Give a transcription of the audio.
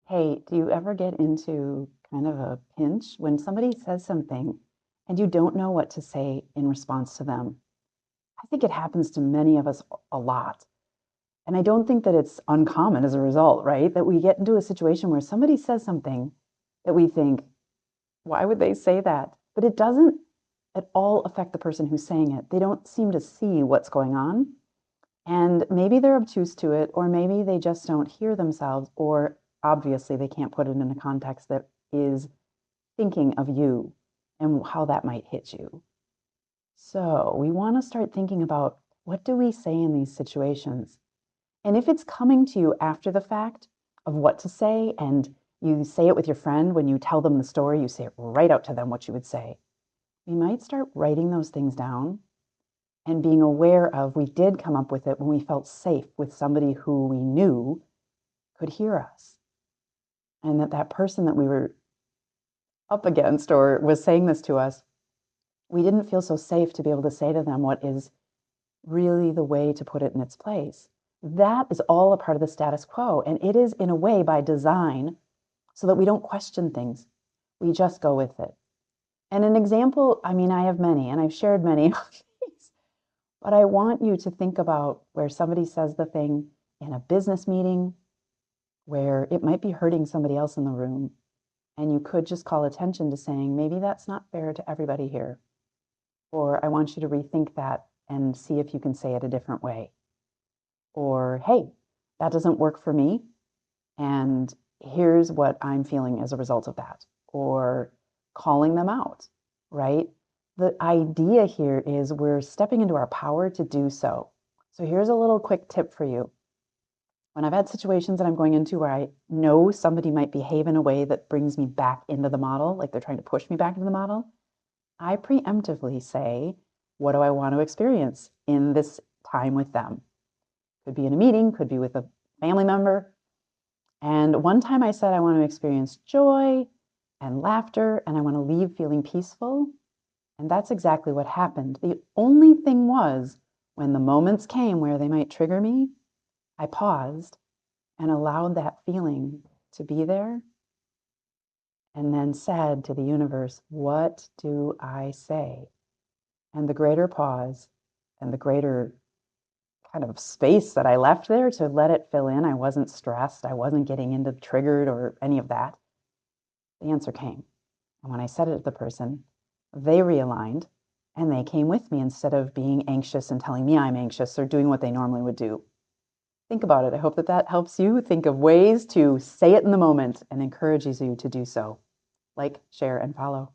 Hey, do you ever get into kind of a pinch when somebody says something and you don't know what to say in response to them? I think it happens to many of us a lot. And I don't think that it's uncommon as a result, right? That we get into a situation where somebody says something that we think, why would they say that? But it doesn't at all affect the person who's saying it. They don't seem to see what's going on. And maybe they're obtuse to it, or maybe they just don't hear themselves, or obviously they can't put it in a context that is thinking of you and how that might hit you. So we want to start thinking about what do we say in these situations? And if it's coming to you after the fact of what to say, and you say it with your friend when you tell them the story, you say it right out to them what you would say. We might start writing those things down and being aware of we did come up with it when we felt safe with somebody who we knew could hear us, and that person that we were up against or was saying this to us, we didn't feel so safe to be able to say to them what is really the way to put it in its place. That is all a part of the status quo, and it is in a way by design so that we don't question things. We just go with it. And an example, I mean, I have many and I've shared many of these, but I want you to think about where somebody says the thing in a business meeting where it might be hurting somebody else in the room. And you could just call attention to saying, maybe that's not fair to everybody here. Or I want you to rethink that and see if you can say it a different way. Or, hey, that doesn't work for me. And here's what I'm feeling as a result of that. Or calling them out, right? The idea here is we're stepping into our power to do so. So here's a little quick tip for you. When I've had situations that I'm going into where I know somebody might behave in a way that brings me back into the model, like they're trying to push me back into the model, I preemptively say, what do I want to experience in this time with them? Could be in a meeting, could be with a family member. And one time I said, I want to experience joy and laughter, and I want to leave feeling peaceful. And that's exactly what happened. The only thing was, when the moments came where they might trigger me, I paused and allowed that feeling to be there and then said to the universe, what do I say? And the greater pause and the greater kind of space that I left there to let it fill in, I wasn't stressed, I wasn't getting into triggered or any of that. The answer came. And when I said it to the person, they realigned and they came with me instead of being anxious and telling me I'm anxious or doing what they normally would do. Think about it. I hope that that helps you think of ways to say it in the moment and encourages you to do so. Like, share, and follow.